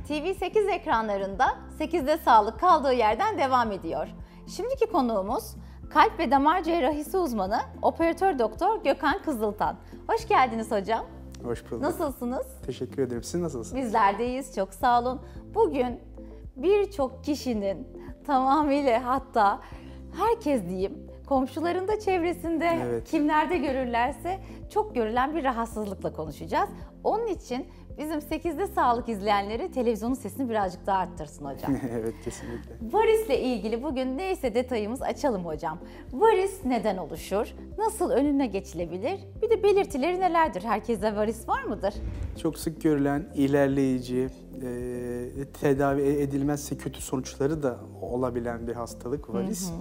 TV8 ekranlarında 8'de sağlık kaldığı yerden devam ediyor. Şimdiki konuğumuz kalp ve damar cerrahisi uzmanı operatör doktor Gökhan Kızıltan. Hoş geldiniz hocam. Hoş bulduk. Nasılsınız? Teşekkür ederim. Siz nasılsınız? Bizler de iyiyiz, çok sağ olun. Bugün birçok kişinin tamamıyla, hatta herkes diyeyim, komşularında, çevresinde, evet, kimlerde görürlerse çok görülen bir rahatsızlıkla konuşacağız. Onun için bizim 8'de sağlık izleyenleri televizyonun sesini birazcık daha arttırsın hocam. Evet, kesinlikle. Varisle ilgili bugün neyse detayımız açalım hocam. Varis neden oluşur? Nasıl önüne geçilebilir? Bir de belirtileri nelerdir? Herkeste varis var mıdır? Çok sık görülen, ilerleyici, tedavi edilmezse kötü sonuçları da olabilen bir hastalık varis.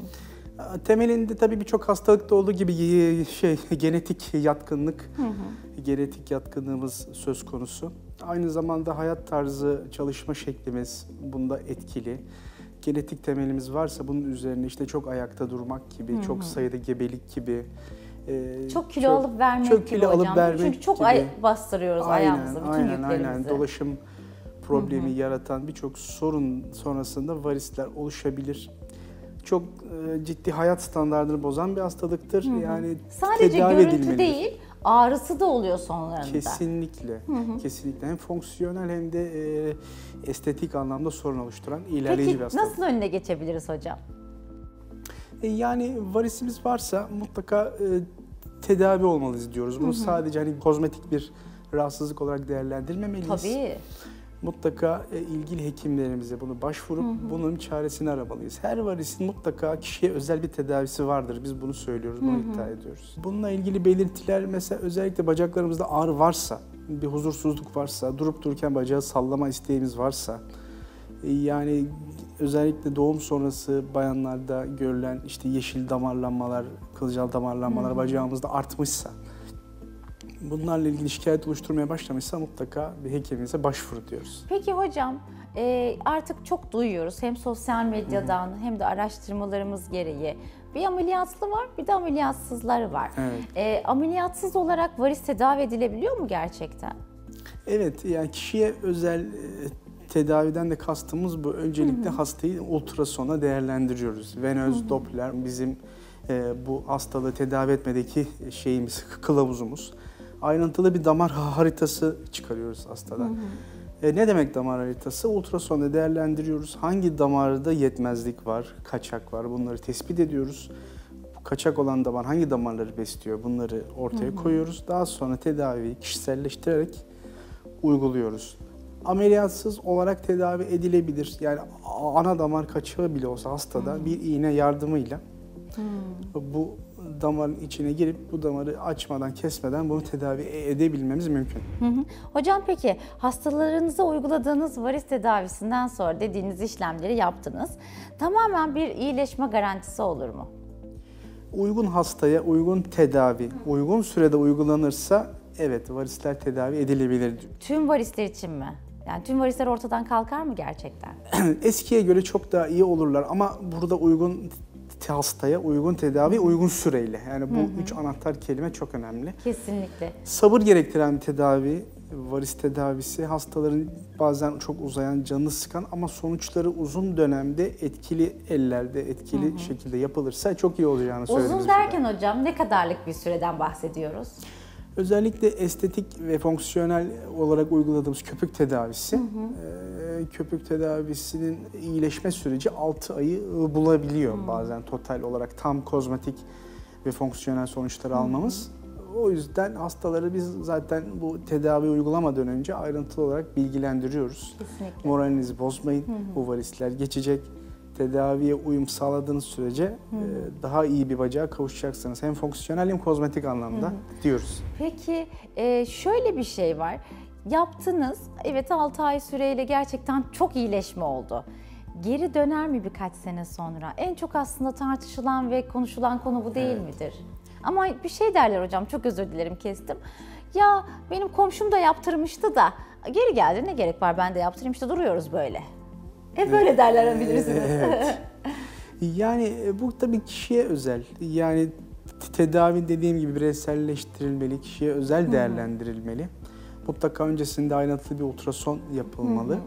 Temelinde tabii birçok hastalıkta olduğu gibi genetik yatkınlık, genetik yatkınlığımız söz konusu. Aynı zamanda hayat tarzı, çalışma şeklimiz bunda etkili. Genetik temelimiz varsa bunun üzerine işte çok ayakta durmak gibi, çok sayıda gebelik gibi, çok kilo alıp vermek gibi hocam. Çünkü çok bastırıyoruz ayağımızı, bütün yüklerimizi. Aynen. Dolaşım problemi yaratan birçok sorun sonrasında varisler oluşabilir. Çok ciddi hayat standartını bozan bir hastalıktır. Yani sadece görüntü değil, ağrısı da oluyor sonlarında. Kesinlikle. Kesinlikle. Hem fonksiyonel hem de estetik anlamda sorun oluşturan ilerleyici bir hastalık. Peki nasıl önüne geçebiliriz hocam? Yani varisimiz varsa mutlaka tedavi olmalıyız diyoruz. Bunu sadece hani kozmetik bir rahatsızlık olarak değerlendirmemeliyiz. Tabii. Mutlaka ilgili hekimlerimize bunu başvurup bunun çaresini aramalıyız. Her varisin mutlaka kişiye özel bir tedavisi vardır. Biz bunu söylüyoruz, bunu iddia ediyoruz. Bununla ilgili belirtiler mesela özellikle bacaklarımızda ağrı varsa, bir huzursuzluk varsa, durup dururken bacağı sallama isteğimiz varsa, yani özellikle doğum sonrası bayanlarda görülen işte yeşil damarlanmalar, kılcal damarlanmalar bacağımızda artmışsa, bunlarla ilgili şikayet oluşturmaya başlamışsa mutlaka bir hekimimize başvuru diyoruz. Peki hocam, artık çok duyuyoruz hem sosyal medyadan hem de araştırmalarımız gereği. Bir ameliyatlı var, bir de ameliyatsızları var. Evet. Ameliyatsız olarak varis tedavi edilebiliyor mu gerçekten? Evet, yani kişiye özel tedaviden de kastımız bu. Öncelikle hastayı ultrasona değerlendiriyoruz. Venöz Doppler bizim bu hastalığı tedavi etmedeki kılavuzumuz. Ayrıntılı bir damar haritası çıkarıyoruz hastadan. Ne demek damar haritası? Ultrasonda değerlendiriyoruz. Hangi damarda yetmezlik var, kaçak var, bunları tespit ediyoruz. Bu kaçak olan damar hangi damarları besliyor, bunları ortaya koyuyoruz. Daha sonra tedaviyi kişiselleştirerek uyguluyoruz. Ameliyatsız olarak tedavi edilebilir. Yani ana damar kaçağı bile olsa hastada bir iğne yardımıyla bu damarın içine girip bu damarı açmadan, kesmeden bunu tedavi edebilmemiz mümkün. Hocam peki hastalarınıza uyguladığınız varis tedavisinden sonra dediğiniz işlemleri yaptınız. Tamamen bir iyileşme garantisi olur mu? Uygun hastaya uygun tedavi, uygun sürede uygulanırsa evet varisler tedavi edilebilir. Tüm varisler için mi? Yani tüm varisler ortadan kalkar mı gerçekten? Eskiye göre çok daha iyi olurlar ama burada uygun hastaya uygun tedavi, uygun süreyle. Yani bu üç anahtar kelime çok önemli. Kesinlikle. Sabır gerektiren bir tedavi, varis tedavisi hastaların bazen çok uzayan, canını sıkan ama sonuçları uzun dönemde etkili ellerde, etkili şekilde yapılırsa çok iyi olacağını söylüyoruz. Uzun derken hocam ne kadarlık bir süreden bahsediyoruz? Özellikle estetik ve fonksiyonel olarak uyguladığımız köpük tedavisi, köpük tedavisinin iyileşme süreci 6 ayı bulabiliyor bazen total olarak tam kozmetik ve fonksiyonel sonuçları almamız. O yüzden hastaları biz zaten bu tedavi uygulamadan önce ayrıntılı olarak bilgilendiriyoruz. Kesinlikle. Moralinizi bozmayın, bu varisler geçecek. Tedaviye uyum sağladığınız sürece daha iyi bir bacağa kavuşacaksınız. Hem fonksiyonel hem kozmetik anlamda diyoruz. Peki şöyle bir şey var. Yaptınız, evet 6 ay süreyle gerçekten çok iyileşme oldu. Geri döner mi birkaç sene sonra? En çok aslında tartışılan ve konuşulan konu bu değil midir? Ama bir şey derler hocam, çok özür dilerim kestim. Ya benim komşum da yaptırmıştı da geri geldi, ne gerek var ben de yaptırayım, işte duruyoruz böyle. Hep böyle derler bilirsiniz. Evet. Yani bu tabii kişiye özel. Yani tedavi dediğim gibi bireyselleştirilmeli, kişiye özel değerlendirilmeli. Mutlaka öncesinde ayrıntılı bir ultrason yapılmalı.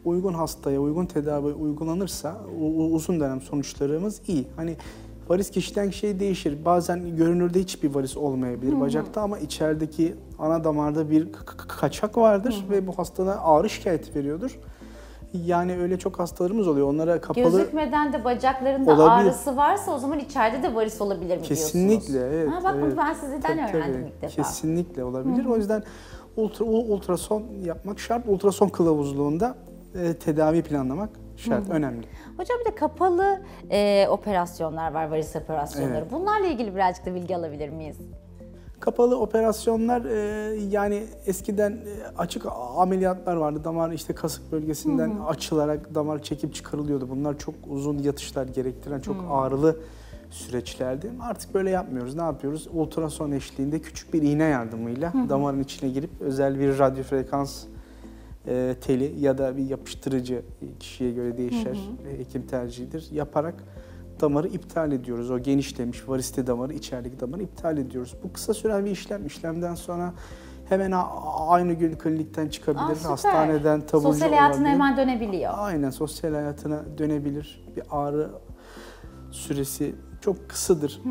uygun hastaya uygun tedavi uygulanırsa uzun dönem sonuçlarımız iyi. Hani varis kişiden kişiye değişir. Bazen görünürde hiçbir varis olmayabilir bacakta ama içerideki ana damarda bir kaçak vardır ve bu hastalığa ağrı şikayeti veriyordur. Yani öyle çok hastalarımız oluyor. Onlara kapalı... Gözükmeden de bacaklarında olabilir. ağrısı varsa o zaman içeride de varis olabilir mi Kesinlikle, diyorsunuz? evet. Bak evet. bunu ben sizden öğrendim ilk defa. Kesinlikle olabilir. O yüzden ultrason yapmak şart. Ultrason kılavuzluğunda tedavi planlamak şart, önemli. Hocam bir de kapalı operasyonlar var, varis operasyonları. Evet. Bunlarla ilgili birazcık da bilgi alabilir miyiz? Kapalı operasyonlar yani eskiden açık ameliyatlar vardı. Damar işte kasık bölgesinden açılarak damar çekip çıkarılıyordu. Bunlar çok uzun yatışlar gerektiren çok ağrılı süreçlerdi. Artık böyle yapmıyoruz. Ne yapıyoruz? Ultrason eşliğinde küçük bir iğne yardımıyla damarın içine girip özel bir radyo frekans teli ya da bir yapıştırıcı, kişiye göre değişir, hekim tercihidir, yaparak damarı iptal ediyoruz. O genişlemiş varisli damarı, içerideki damarı iptal ediyoruz. Bu kısa süren bir işlem. İşlemden sonra hemen aynı gün klinikten çıkabilir. Hastaneden taburcu olabilir. Sosyal hayatına hemen dönebiliyor. Aynen, sosyal hayatına dönebilir. Bir ağrı süresi çok kısıdır.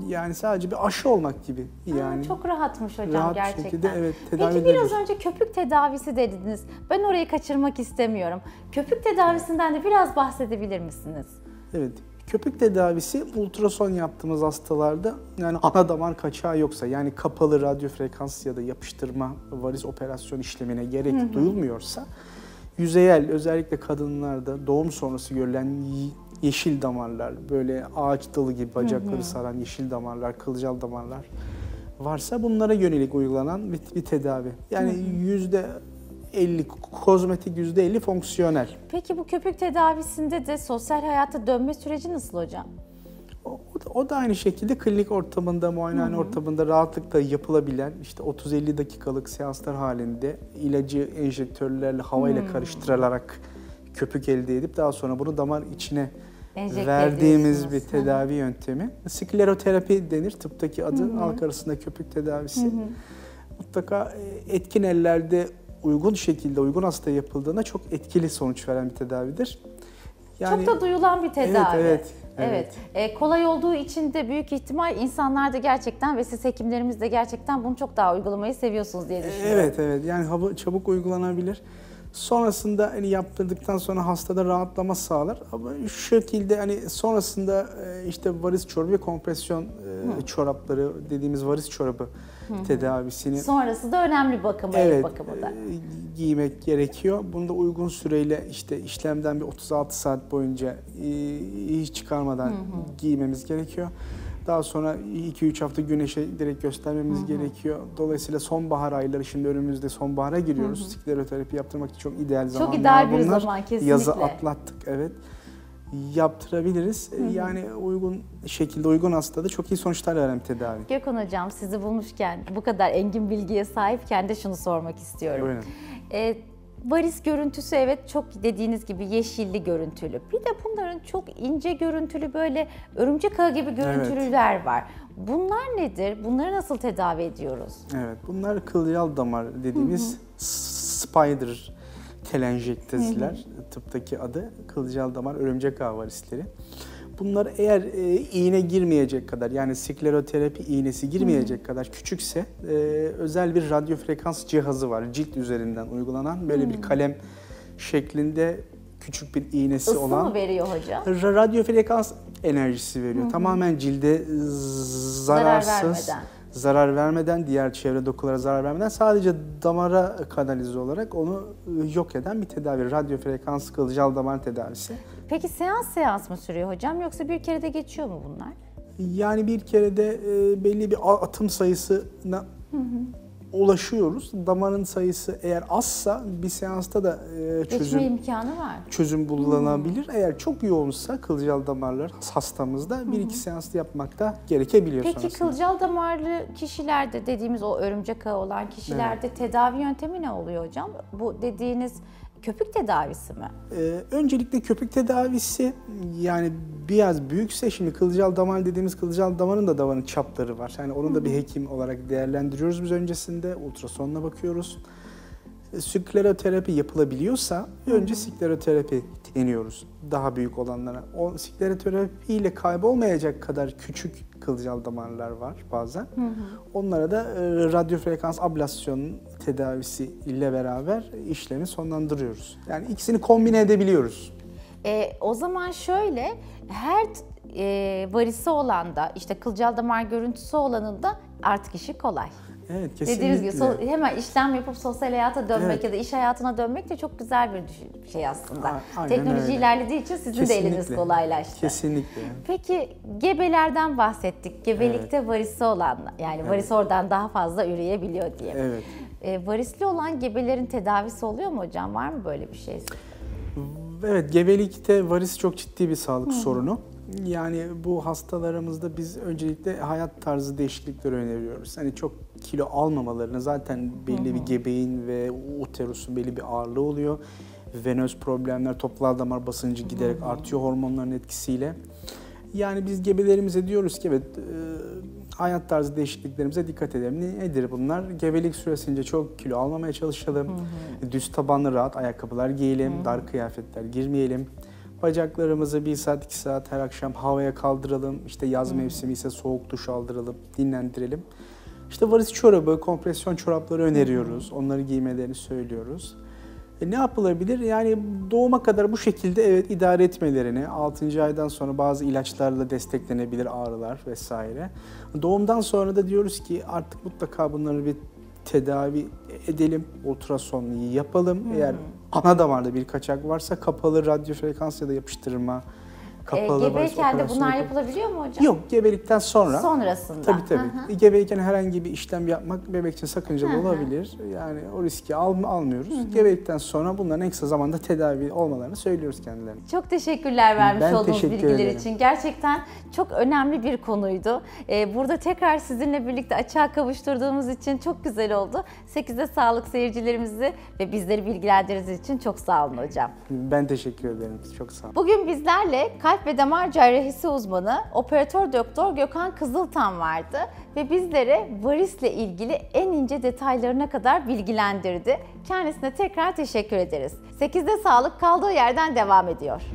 Yani sadece bir aşı olmak gibi. Yani çok rahatmış hocam rahat gerçekten. şekilde, evet, tedavi Peki biraz edilir. önce köpük tedavisi dediniz. Ben orayı kaçırmak istemiyorum. Köpük tedavisinden de biraz bahsedebilir misiniz? Evet. Köpük tedavisi ultrason yaptığımız hastalarda yani ana damar kaçağı yoksa, yani kapalı radyo frekans ya da yapıştırma varis operasyon işlemine gerek duyulmuyorsa, yüzeyel, özellikle kadınlarda doğum sonrası görülen yeşil damarlar, böyle ağaç dalı gibi bacakları saran yeşil damarlar, kılcal damarlar varsa bunlara yönelik uygulanan bir tedavi. Yani %50 kozmetik, %50 fonksiyonel. Peki bu köpük tedavisinde de sosyal hayata dönme süreci nasıl hocam? O da aynı şekilde klinik ortamında, muayenehane ortamında rahatlıkla yapılabilen, işte 30-50 dakikalık seanslar halinde ilacı enjektörlerle, havayla karıştırılarak köpük elde edip daha sonra bunu damar içine verdiğimiz bir tedavi yöntemi. Skleroterapi denir, tıptaki adı, halk arasında köpük tedavisi. Mutlaka etkin ellerde uygun şekilde, uygun hasta yapıldığında çok etkili sonuç veren bir tedavidir. Yani, çok da duyulan bir tedavi. Evet. Kolay olduğu için de büyük ihtimal insanlar da gerçekten ve siz hekimlerimiz de gerçekten bunu çok daha uygulamayı seviyorsunuz diye düşünüyorum. Evet. Yani çabuk uygulanabilir. Sonrasında hani yaptırdıktan sonra hastada rahatlama sağlar. Ama şu şekilde hani sonrasında işte varis çorabı ve kompresyon çorapları dediğimiz varis çorabı tedavisini sonrası da önemli bir bakımı, el bakımı da. Giymek gerekiyor. Bunu da uygun süreyle işte işlemden bir 36 saat boyunca hiç çıkarmadan giymemiz gerekiyor. Daha sonra 2-3 hafta güneşe direkt göstermemiz gerekiyor. Dolayısıyla sonbahar ayları, şimdi önümüzde sonbahara giriyoruz. Skleroterapi yaptırmak için çok ideal zaman. Çok ideal bir zaman kesinlikle. Yazı atlattık, evet. Yaptırabiliriz. Yani uygun şekilde, uygun hastada çok iyi sonuçlar veren bir tedavi. Gökhan hocam, sizi bulmuşken, bu kadar engin bilgiye sahipken de şunu sormak istiyorum. Buyurun. Varis görüntüsü evet çok dediğiniz gibi yeşilli görüntülü. Bir de bunların çok ince görüntülü, böyle örümcek ağı gibi görüntülüler var. Bunlar nedir? Bunları nasıl tedavi ediyoruz? Evet, bunlar kılcal damar dediğimiz spider telenjektaziler, tıptaki adı kılcal damar örümcek ağı varisleri. Bunlar eğer iğne girmeyecek kadar, yani skleroterapi iğnesi girmeyecek kadar küçükse özel bir radyo frekans cihazı var. Cilt üzerinden uygulanan böyle bir kalem şeklinde küçük bir iğnesi Isı olan. mı veriyor hocam? Radyo frekans enerjisi veriyor. Tamamen cilde zarar vermeden, diğer çevre dokulara zarar vermeden, sadece damara kanalize olarak onu yok eden bir tedavi. Radyo frekans kılcal damar tedavisi. Peki seans mı sürüyor hocam, yoksa bir kere de geçiyor mu bunlar? Yani bir kere de belli bir atım sayısına ulaşıyoruz. Damarın sayısı eğer azsa bir seansta da geçme imkanı var. Çözüm bulunabilir. Eğer çok yoğunsa kılcal damarlar hastamızda 1-2 seans yapmak da gerekebiliyor Peki sonrasında. kılcal damarlı kişilerde, dediğimiz o örümcek ağı olan kişilerde tedavi yöntemi ne oluyor hocam? Bu dediğiniz köpük tedavisi mi? Öncelikle köpük tedavisi, yani biraz büyükse, şimdi kılcal damar dediğimiz kılcal damarın da damarın çapları var. Yani onu da bir hekim olarak değerlendiriyoruz biz öncesinde. Ultrasonla bakıyoruz. skleroterapi yapılabiliyorsa önce skleroterapi deniyoruz daha büyük olanlara. O skleroterapi ile kaybolmayacak kadar küçük kılcal damarlar var bazen. Onlara da radyofrekans ablasyon tedavisi ile beraber işlemi sonlandırıyoruz. Yani ikisini kombine edebiliyoruz. O zaman şöyle, her varisi olan da işte kılcal damar görüntüsü olanın da artık işi kolay. Evet, kesinlikle. Dediğiniz gibi hemen işlem yapıp sosyal hayata dönmek Evet. ya da iş hayatına dönmek de çok güzel bir şey aslında. Aynen Teknoloji öyle. ilerlediği için sizin de eliniz Kesinlikle. kolaylaştı. Kesinlikle. Peki gebelerden bahsettik. Gebelikte varisi olan, yani varis oradan daha fazla üreyebiliyor diye. Evet. Varisli olan gebelerin tedavisi oluyor mu hocam? Var mı böyle bir şey? Evet, gebelikte varis çok ciddi bir sağlık sorunu. Yani bu hastalarımızda biz öncelikle hayat tarzı değişiklikleri öneriyoruz. Hani çok kilo almamalarını, zaten belli bir gebeğin ve uterusun belli bir ağırlığı oluyor. Venöz problemler, toplar damar basıncı giderek artıyor hormonların etkisiyle. Yani biz gebelerimize diyoruz ki evet, hayat tarzı değişikliklerimize dikkat edelim. Nedir bunlar? Gebelik süresince çok kilo almamaya çalışalım. Düz tabanlı rahat ayakkabılar giyelim, dar kıyafetler girmeyelim. Bacaklarımızı 1 saat 2 saat her akşam havaya kaldıralım. İşte yaz mevsimi ise soğuk duş aldıralım, dinlendirelim. İşte varis çorabı, kompresyon çorapları öneriyoruz. Onları giymelerini söylüyoruz. Ne yapılabilir? Yani doğuma kadar bu şekilde evet idare etmelerini, 6. aydan sonra bazı ilaçlarla desteklenebilir ağrılar vesaire. Doğumdan sonra da diyoruz ki artık mutlaka bunları bir tedavi edelim, ultrason yapalım. Eğer ana damarda bir kaçak varsa kapalı radyofrekans ya da yapıştırma, kapalı Gebeyken de bunlar yapılabilir. yapılabiliyor mu hocam? Yok, gebelikten sonra. Sonrasında. Tabii. Gebeyken herhangi bir işlem yapmak bebek için sakıncalı olabilir. Yani o riski almıyoruz. Gebelikten sonra bunların en kısa zamanda tedavi olmalarını söylüyoruz kendilerine. Çok teşekkürler vermiş Ben olduğunuz teşekkür bilgiler ederim. için. Gerçekten çok önemli bir konuydu. Burada tekrar sizinle birlikte açığa kavuşturduğumuz için çok güzel oldu. 8'de sağlık seyircilerimizi ve bizleri bilgilendirdiğiniz için çok sağ olun hocam. Ben teşekkür ederim. Çok sağ olun. Bugün bizlerle kalp ve damar cerrahisi uzmanı operatör doktor Gökhan Kızıltan vardı ve bizlere varisle ilgili en ince detaylarına kadar bilgilendirdi. Kendisine tekrar teşekkür ederiz. 8'de sağlık kaldığı yerden devam ediyor.